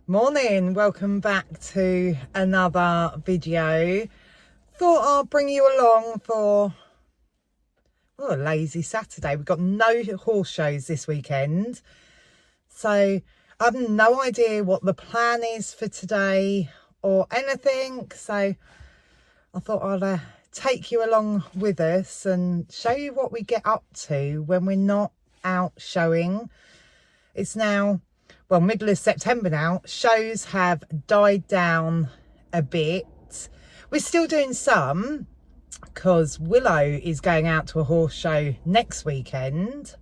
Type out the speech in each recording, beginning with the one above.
Morning, welcome back to another video. Thought I'll bring you along for a lazy Saturday. We've got no horse shows this weekend, so I have no idea what the plan is for today or anything, so I thought I'd take you along with us and show you what we get up to when we're not out showing. It's now middle of September now. Shows have died down a bit. We're still doing some because Willow is going out to a horse show next weekend,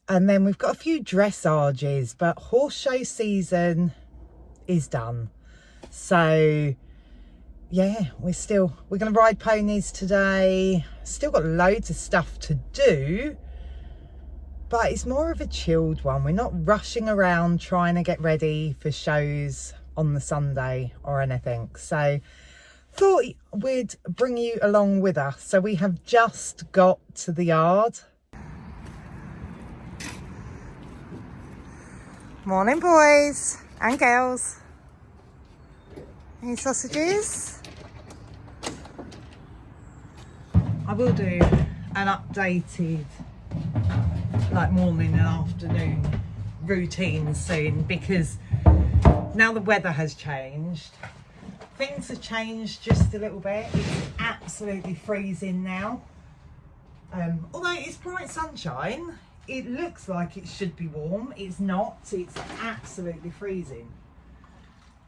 and then we've got a few dressages, but horse show season is done. So yeah, we're going to ride ponies today. Still got loads of stuff to do, but it's more of a chilled one. We're not rushing around trying to get ready for shows on the Sunday or anything. So thought we'd bring you along with us. So we have just got to the yard. Morning, boys and girls. Any sausages? I will do an updated morning and afternoon routine soon, because now the weather has changed. Things have changed just a little bit. It's absolutely freezing now. Although it's bright sunshine, it looks like it should be warm. It's not. It's absolutely freezing.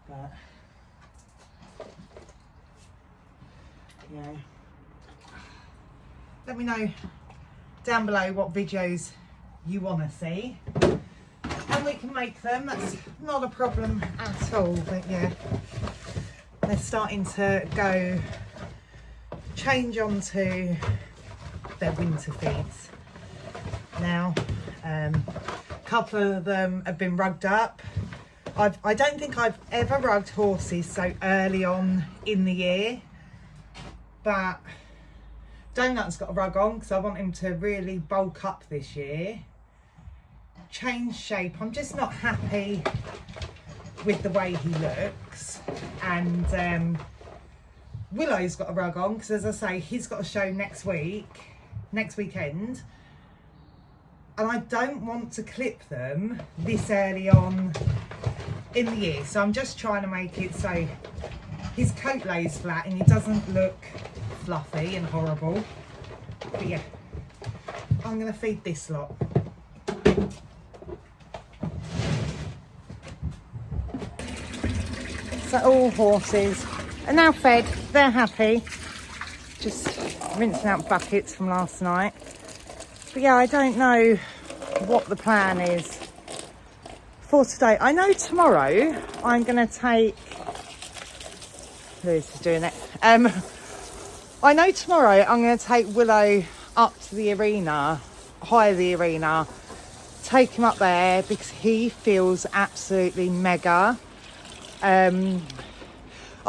But yeah, let me know down below what videos you want to see, and we can make them. That's not a problem at all. But yeah, they're starting to change onto their winter feeds now. A couple of them have been rugged up. I don't think I've ever rugged horses so early on in the year, but Donut's got a rug on because I want him to really bulk up this year, change shape. I'm just not happy with the way he looks. And Willow's got a rug on because, as I say, he's got a show next weekend, and I don't want to clip them this early on in the year. So I'm just trying to make it so his coat lays flat and he doesn't look fluffy and horrible. But yeah, I'm going to feed this lot. So all horses are now fed. They're happy. Just rinsing out buckets from last night. But yeah, I don't know what the plan is for today. I know tomorrow I'm going to take... Lewis is doing it. I know tomorrow I'm going to take Willow up to the arena, hire the arena, take him up there because he feels absolutely mega. I've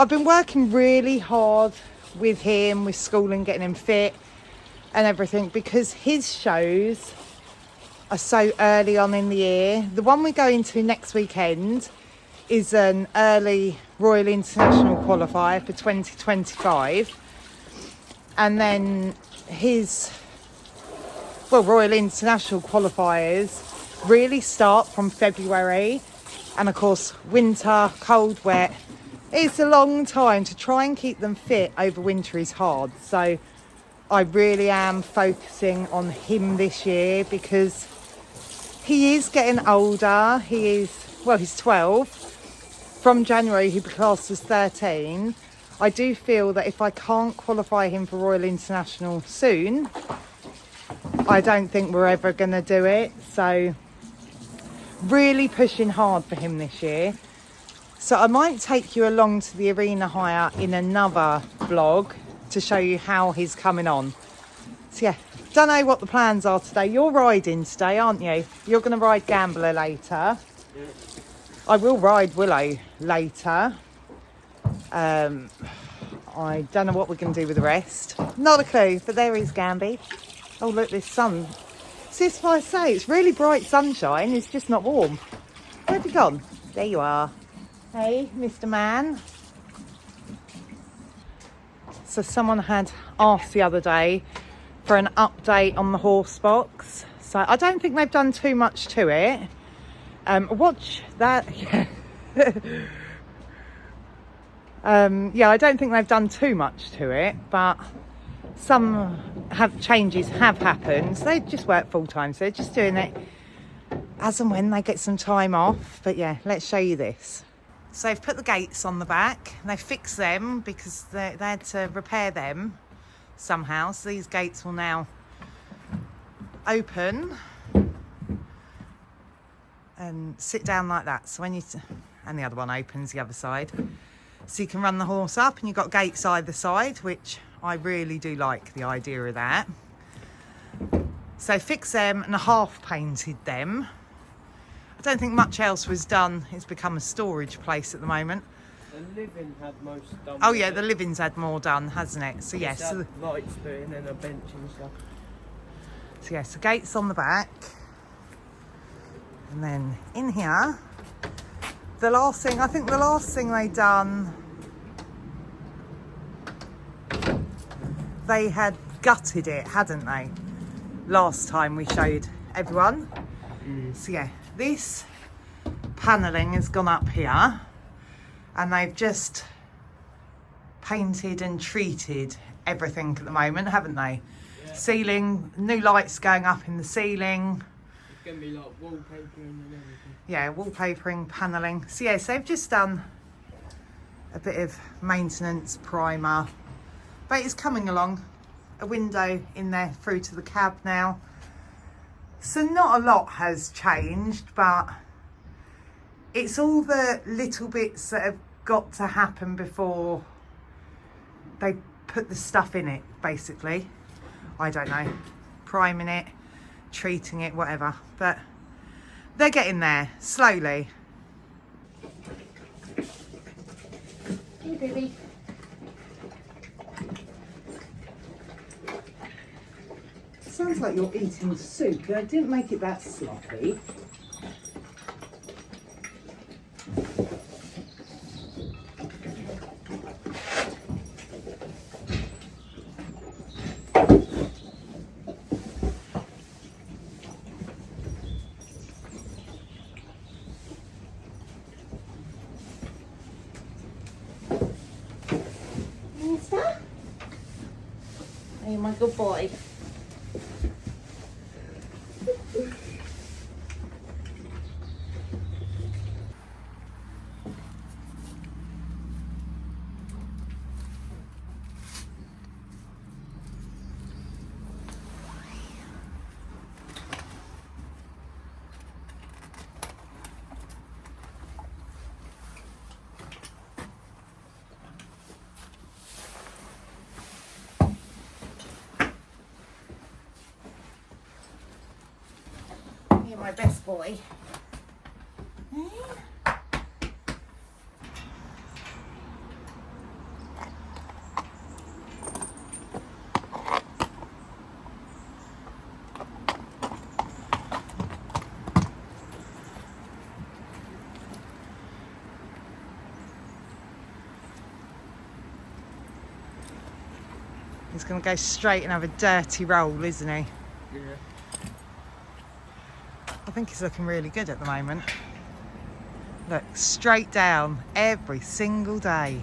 been working really hard with him, with school and getting him fit and everything, because his shows are so early on in the year. The one we're going to next weekend is an early Royal International qualifier for 2025. And then his, Royal International qualifiers really start from February. And of course, winter, cold, wet. It's a long time. To try and keep them fit over winter is hard. So I really am focusing on him this year because he is getting older. He's 12. From January, he'll be classed as 13. I do feel that if I can't qualify him for Royal International soon, I don't think we're ever going to do it. So really pushing hard for him this year. So I might take you along to the arena hire in another vlog to show you how he's coming on. So yeah, don't know what the plans are today. You're riding today, aren't you? You're going to ride Gambler later. Yeah. I will ride Willow later. I don't know what we're going to do with the rest. Not a clue, but there is Gamby. Oh, look, this sun. See, that's what I say. It's really bright sunshine. It's just not warm. Where'd he gone? There you are. Hey, Mr. Man. So someone had asked the other day for an update on the horse box. So I don't think they've done too much to it. Watch that. Yeah. Yeah, I don't think they've done too much to it, but some changes have happened. So they just work full time, so they're just doing it as and when they get some time off. But yeah, let's show you this. So they've put the gates on the back and they fixed them because they had to repair them somehow. So these gates will now open and sit down like that. So when and the other one opens the other side. So you can run the horse up and you've got gates either side, which I really do like the idea of that. So fix them and half painted them. I don't think much else was done. It's become a storage place at the moment. The living had most done. Oh yeah, the living's had more done, hasn't it? So yes. Yeah, so lights put in and a bench and stuff. So yes, the gates on the back. And then in here, the last thing they done, they had gutted it, hadn't they? Last time we showed everyone. So yeah, this panelling has gone up here and they've just painted and treated everything at the moment, haven't they? Yeah. Ceiling, new lights going up in the ceiling. It's going to be like wallpapering and everything. Yeah, wallpapering, panelling. So yes, they've just done a bit of maintenance, primer, but it's coming along. A window in there through to the cab now. So not a lot has changed, but it's all the little bits that have got to happen before they put the stuff in it, basically. I don't know, priming it, treating it, whatever. But they're getting there, slowly. Hey, baby. Sounds like you're eating soup. I didn't make it that sloppy. Mister? Are you my good boy? You're my best boy. He's going to go straight and have a dirty roll, isn't he? Yeah. I think he's looking really good at the moment. Look, straight down every single day.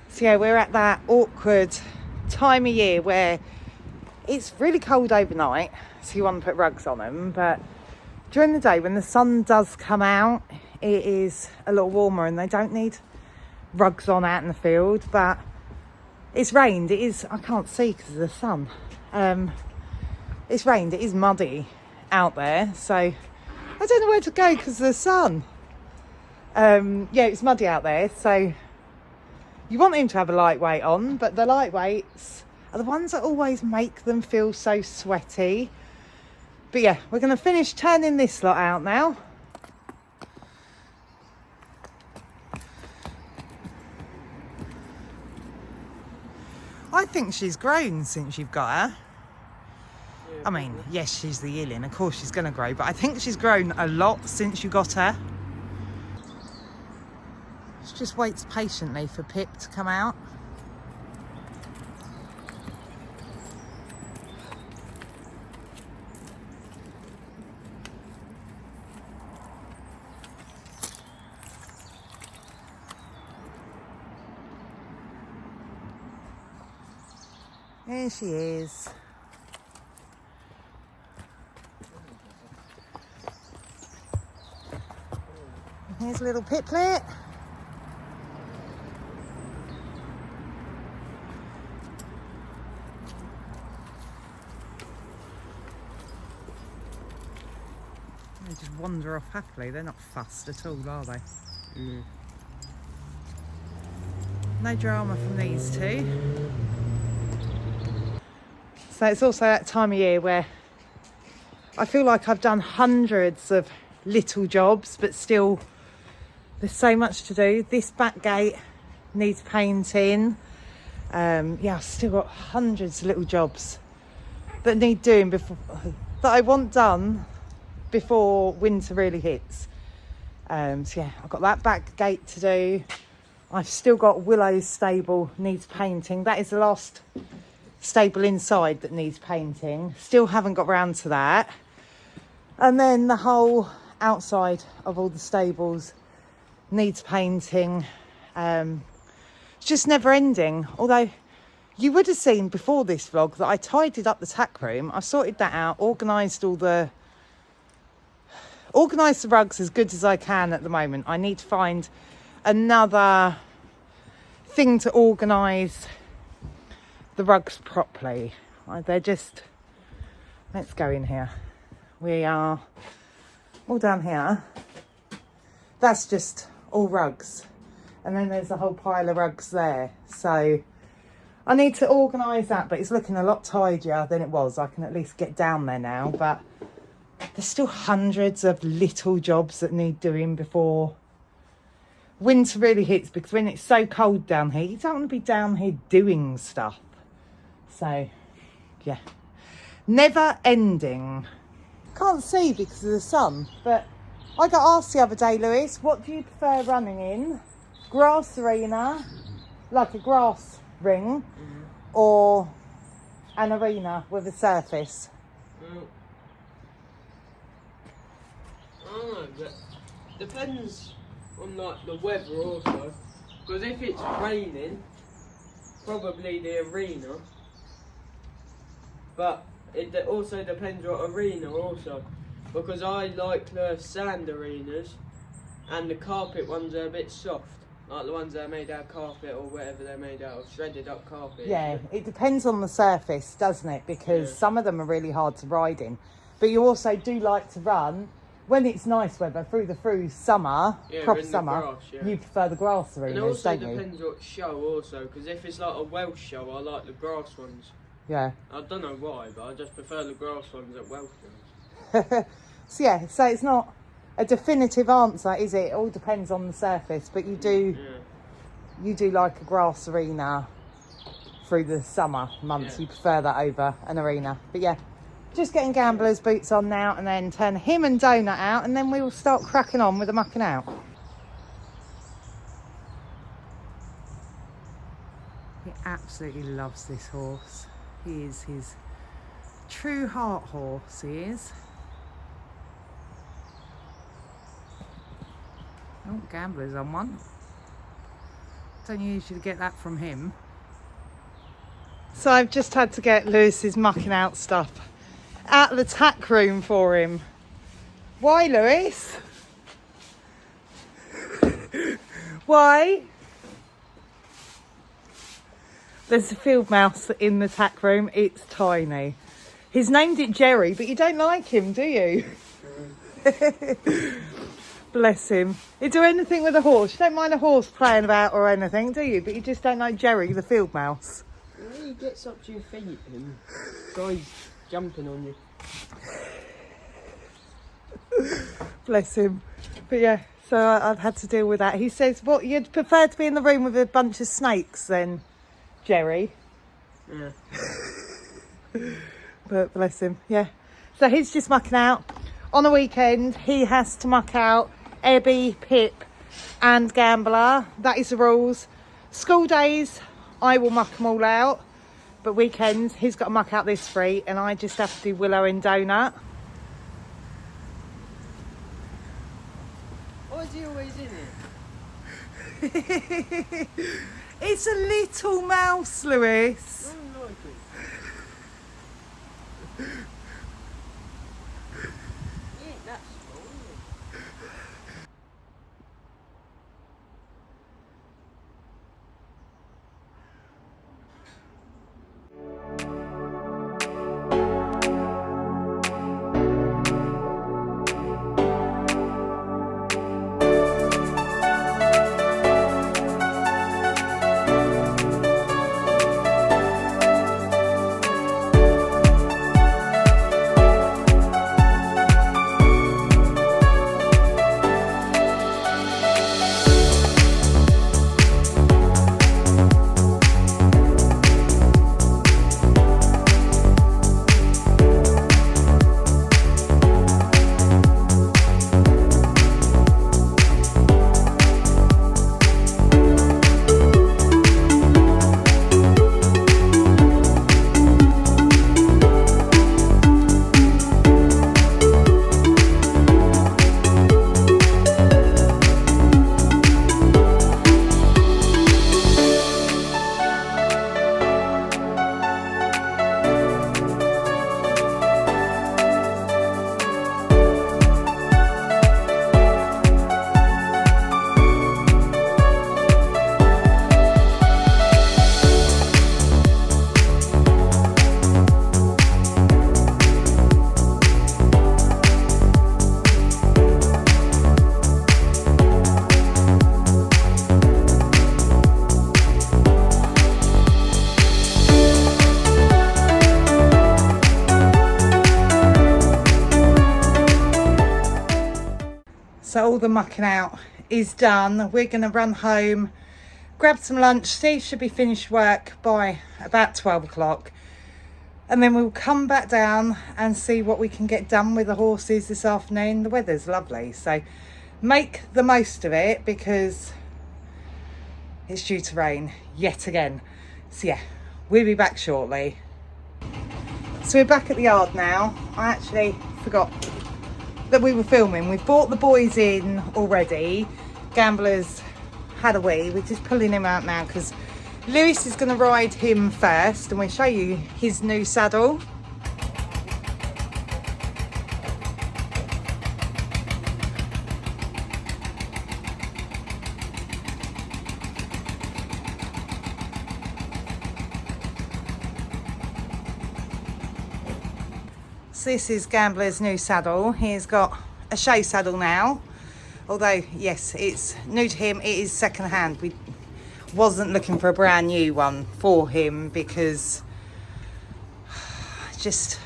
So yeah, we're at that awkward time of year where it's really cold overnight, so you want to put rugs on them, but during the day when the sun does come out, it is a lot warmer and they don't need rugs on out in the field. But It's rained. It is, I can't see because of the sun. It's rained. It is muddy out there. So I don't know where to go because of the sun. Yeah, it's muddy out there. So you want him to have a lightweight on, but the lightweights are the ones that always make them feel so sweaty. But yeah, we're going to finish turning this lot out now. I think she's grown since you've got her. Yeah, I mean, yes, she's the yearling. Of course she's going to grow, but I think she's grown a lot since you got her. She just waits patiently for Pip to come out. There she is. Here's a little Piplet. They just wander off happily. They're not fussed at all, are they? Mm. No drama from these two. So it's also that time of year where I feel like I've done hundreds of little jobs, but still there's so much to do. This back gate needs painting. Yeah, I've still got hundreds of little jobs that need doing before, that I want done before winter really hits. So yeah, I've got that back gate to do. I've still got Willow's stable needs painting. That is the last stable inside that needs painting. Still haven't got round to that. And then the whole outside of all the stables needs painting. It's just never ending. Although you would have seen before this vlog that I tidied up the tack room. I sorted that out, organised the rugs as good as I can at the moment. I need to find another thing to organise the rugs properly. They're just, let's go in here. We are all down here. That's just all rugs. And then there's a whole pile of rugs there. So I need to organise that, but it's looking a lot tidier than it was. I can at least get down there now, but there's still hundreds of little jobs that need doing before winter really hits, because when it's so cold down here, you don't want to be down here doing stuff. So, yeah, never ending. Can't see because of the sun, but I got asked the other day, Lewis, what do you prefer running in? Grass arena, like a grass ring, or an arena with a surface? Well, I don't know, but depends on like the weather also. Because if it's raining, probably the arena. But it also depends what arena also, because I like the sand arenas and the carpet ones are a bit soft, like the ones that are made out of carpet or whatever they're made out of, shredded up carpet. Yeah, it depends on the surface, doesn't it? Because some of them are really hard to ride in, but you also do like to run when it's nice weather through summer, proper summer. Grass, you prefer the grass arenas, and it also don't you? depends what show also, because if it's like a Welsh show, I like the grass ones. Yeah. I don't know why, but I just prefer the grass ones at Welsh ones. So yeah, so it's not a definitive answer, is it? It all depends on the surface, but you do like a grass arena through the summer months. You prefer that over an arena. But yeah, just getting Gambler's boots on now, and then turn him and Donut out, and then we will start cracking on with the mucking out. He absolutely loves this horse. He is his true heart horse, he is. Oh, Gambler's on one. Don't usually get that from him. So I've just had to get Lewis's mucking out stuff out of the tack room for him. Why, Lewis? Why? There's a field mouse in the tack room. It's tiny. He's named it Jerry, but you don't like him, do you? Bless him. You do anything with a horse. You don't mind a horse playing about or anything, do you? But you just don't like Jerry, the field mouse. Well, he gets up to your feet and tries jumping on you. Bless him. But yeah, so I've had to deal with that. He says, what, you'd prefer to be in the room with a bunch of snakes then, Jerry? Yeah. But bless him, yeah. So he's just mucking out. On a weekend, he has to muck out Ebby, Pip and Gambler. That is the rules. School days, I will muck them all out. But weekends, he's got to muck out this 3 and I just have to do Willow and Donut. Why is he always in it? It's a little mouse, Lewis. I don't like it. He ain't that small, is he? So all the mucking out is done. We're going to run home, grab some lunch. Steve should be finished work by about 12 o'clock. And then we'll come back down and see what we can get done with the horses this afternoon. The weather's lovely, so make the most of it because it's due to rain yet again. So yeah, we'll be back shortly. So we're back at the yard now. I actually forgot that we were filming. We've brought the boys in already. Gambler's had a wee. We're just pulling him out now because Lewis is going to ride him first and we'll show you his new saddle. So this is Gambler's new saddle. He's got a show saddle now. Although, yes, it's new to him. It is second hand. We wasn't looking for a brand new one for him because just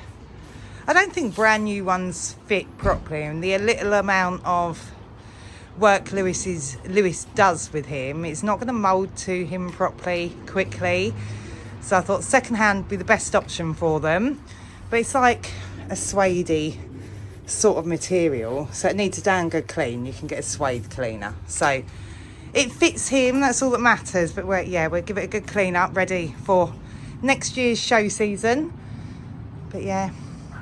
I don't think brand new ones fit properly, and the little amount of work Lewis does with him, it's not going to mould to him properly quickly. So I thought second hand would be the best option for them, but it's like a suede sort of material, so it needs a damn good clean. You can get a suede cleaner, so it fits him, that's all that matters. But we'll give it a good clean up, ready for next year's show season. But yeah,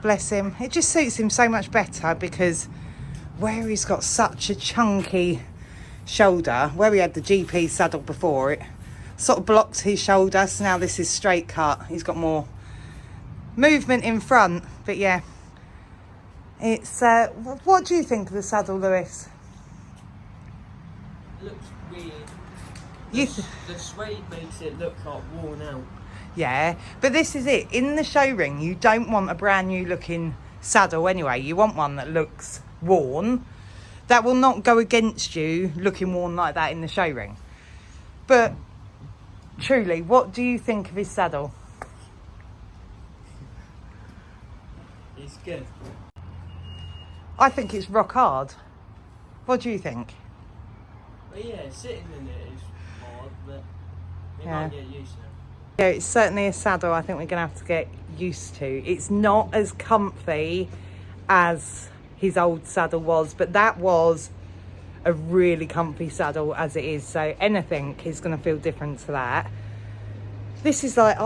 bless him, it just suits him so much better because where he's got such a chunky shoulder, where he had the GP saddle before, it sort of blocked his shoulder, so now this is straight cut. He's got more movement in front. But yeah, it's what do you think of the saddle, Lewis? Looks weird. The suede makes it look like worn out. Yeah, but this is it. In the show ring, you don't want a brand new looking saddle anyway. You want one that looks worn. That will not go against you looking worn like that in the show ring. But truly, what do you think of his saddle? It's good. I think it's rock hard. What do you think? But yeah, sitting in it is hard, but you Yeah. might get used to it. Yeah, it's certainly a saddle I think we're going to have to get used to. It's not as comfy as his old saddle was, but that was a really comfy saddle as it is. So anything is going to feel different to that. This is like,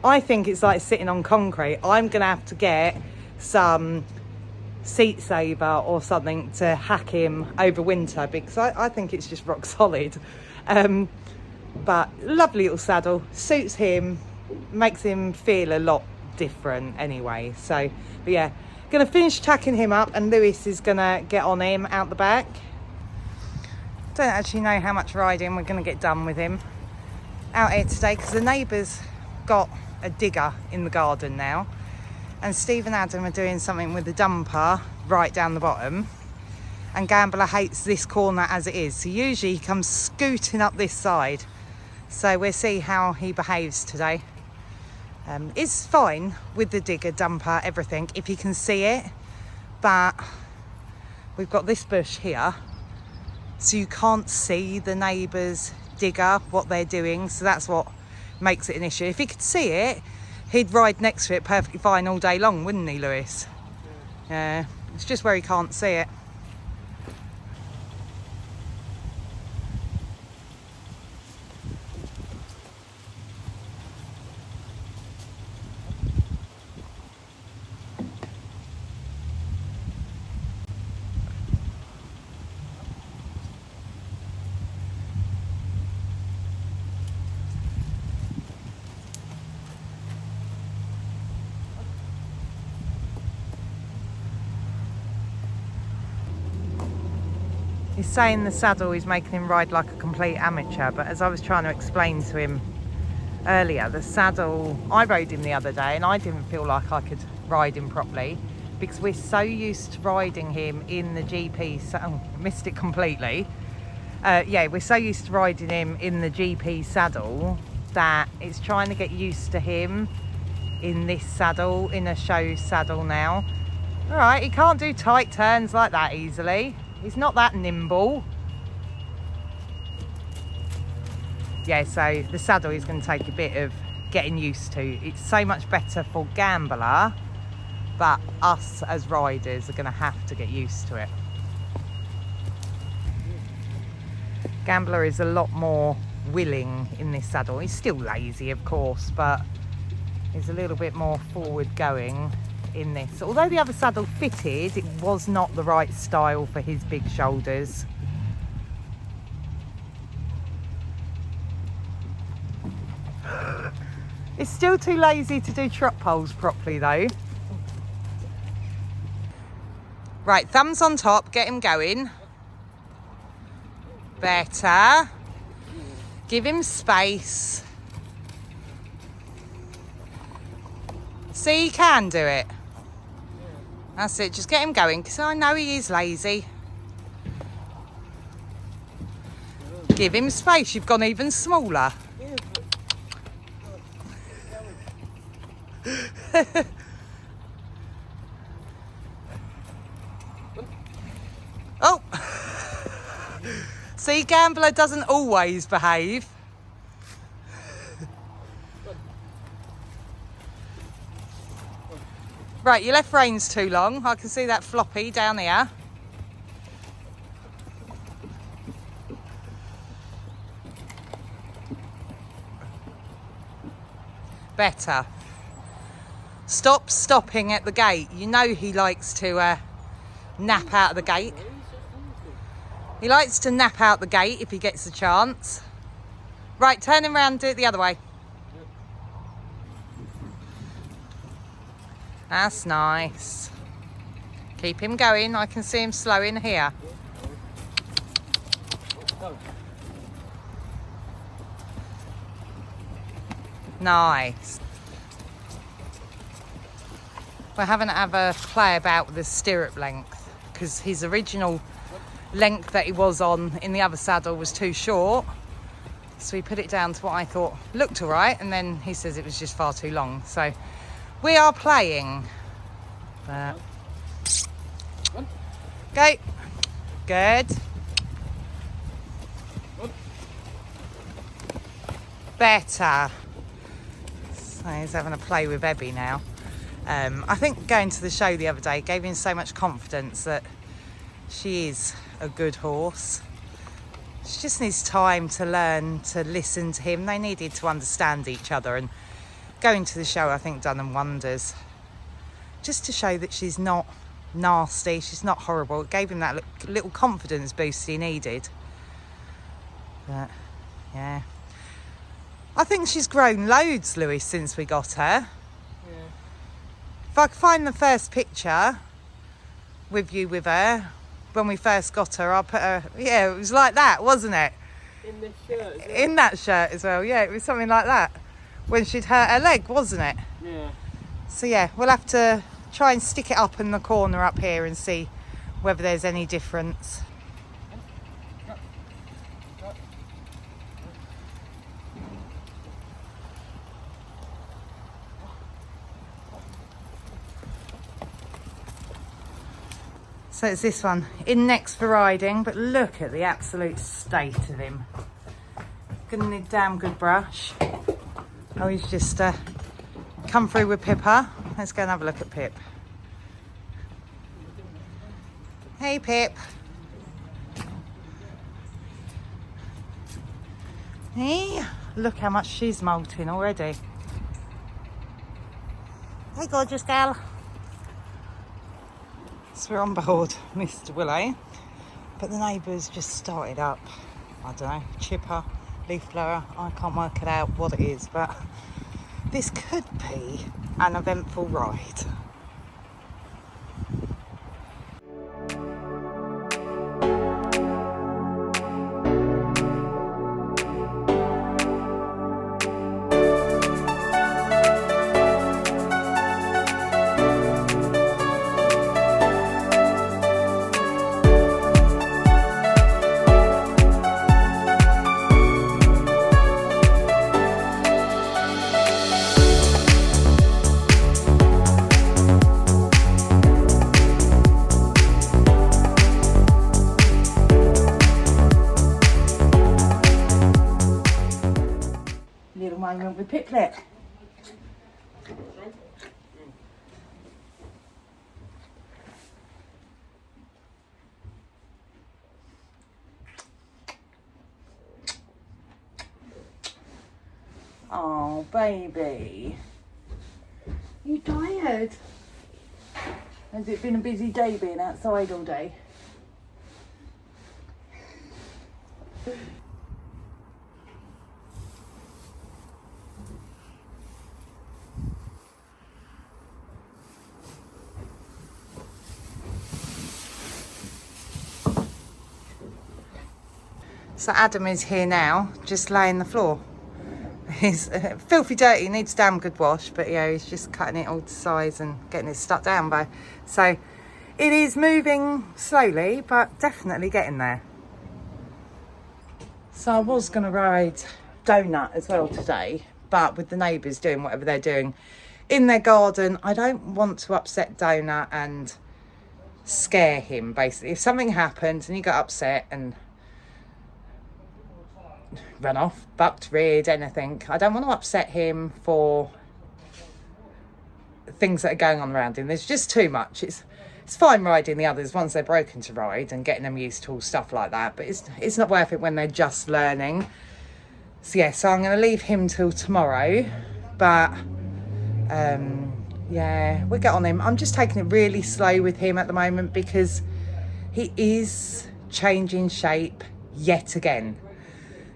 I think it's like sitting on concrete. I'm going to have to get some seat saver or something to hack him over winter because I think it's just rock solid. But lovely little saddle, suits him, makes him feel a lot different anyway. So, but yeah, gonna finish tacking him up and Lewis is gonna get on him out the back. Don't actually know how much riding we're gonna get done with him out here today because the neighbours got a digger in the garden now and Steve and Adam are doing something with the dumper right down the bottom. And Gambler hates this corner as it is, so usually he comes scooting up this side. So we'll see how he behaves today. It's fine with the digger, dumper, everything, if you can see it. But we've got this bush here, so you can't see the neighbour's digger, what they're doing. So that's what makes it an issue. If he could see it, he'd ride next to it perfectly fine all day long, wouldn't he, Lewis? Yeah, it's just where he can't see it. He's saying the saddle is making him ride like a complete amateur, but as I was trying to explain to him earlier, the saddle, I rode him the other day and I didn't feel like I could ride him properly because we're so used to riding him in the GP, missed it completely. Yeah, we're so used to riding him in the GP saddle that it's trying to get used to him in this saddle, in a show saddle now. All right, he can't do tight turns like that easily. He's not that nimble. Yeah, so the saddle is going to take a bit of getting used to. It's so much better for Gambler, but us as riders are going to have to get used to it. Gambler is a lot more willing in this saddle. He's still lazy, of course, but he's a little bit more forward going in this. Although the other saddle fitted, it was not the right style for his big shoulders. It's still too lazy to do trot poles properly though. Right, thumbs on top, get him going. Better. Give him space. See, he can do it. That's it, just get him going, because I know he is lazy. Give him space, you've gone even smaller. Oh! See, Gambler doesn't always behave. Right, your left reine's too long. I can see that floppy down here. Better. Stop stopping at the gate. You know he likes to nap out of the gate. He likes to nap out the gate if he gets a chance. Right, turn him around, do it the other way. That's nice. Keep him going. I can see him slowing here. Nice. We're having to have a play about with the stirrup length because his original length that he was on in the other saddle was too short. So we put it down to what I thought looked all right, and then he says it was just far too long. So we are playing. Go. Good. Better. So he's having a play with Ebby now. I think going to the show the other day gave him so much confidence that she is a good horse. She just needs time to learn to listen to him. They needed to understand each other, and going to the show I think done them wonders. Just to show that she's not nasty, she's not horrible. It gave him that little confidence boost he needed. But yeah, I think she's grown loads, Lewis, since we got her. Yeah. If I could find the first picture with you with her when we first got her, I'll put her. Yeah, it was like that, wasn't it? In this shirt as well. In that shirt as well. Yeah, it was something like that when she'd hurt her leg, wasn't it? Yeah. So yeah, we'll have to try and stick it up in the corner up here and see whether there's any difference. So it's this one, in next for riding, but look at the absolute state of him. Gonna need a damn good brush. Oh, he's just come through with Pippa. Let's go and have a look at Pip. Hey, Pip. Hey, look how much she's molting already. Hey, gorgeous gal. So we're on board Mr. Willow, but the neighbours just started up, I don't know, chipper, leaf blower, I can't work it out what it is, but this could be an eventful ride. Moment with Piplet. Oh, baby. You tired? Has it been a busy day being outside all day? So Adam is here now, just laying the floor. He's filthy dirty, needs a damn good wash, but yeah, he's just cutting it all to size and getting it stuck down by. So it is moving slowly, but definitely getting there. So I was going to ride Donut as well today, but with the neighbours doing whatever they're doing in their garden, I don't want to upset Donut and scare him, basically. If something happened and he got upset and run off, bucked, reared, anything, I don't want to upset him for things that are going on around him. There's just too much. It's fine riding the others once they're broken to ride and getting them used to all stuff like that, but it's not worth it when they're just learning. So yeah, so I'm going to leave him till tomorrow, but yeah, we'll get on him. I'm just taking it really slow with him at the moment because he is changing shape yet again.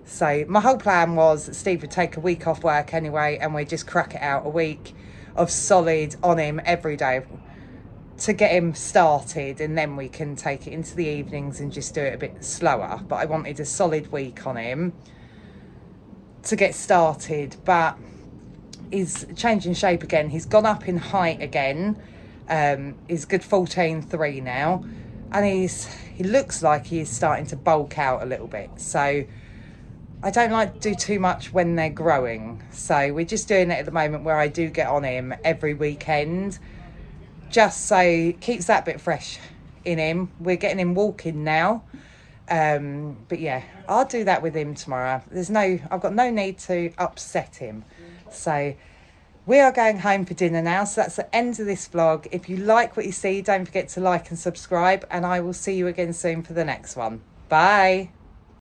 So my whole plan was that Steve would take a week off work anyway, and we'd just crack it out a week of solid on him every day to get him started, and then we can take it into the evenings and just do it a bit slower. But I wanted a solid week on him to get started. But he's changing shape again. He's gone up in height again. He's good 14.3 now, and he looks like he's starting to bulk out a little bit. So I don't like to do too much when they're growing. So we're just doing it at the moment where I do get on him every weekend, just so it keeps that bit fresh in him. We're getting him walking now. But yeah, I'll do that with him tomorrow. I've got no need to upset him. So we are going home for dinner now. So that's the end of this vlog. If you like what you see, don't forget to like and subscribe, and I will see you again soon for the next one. Bye.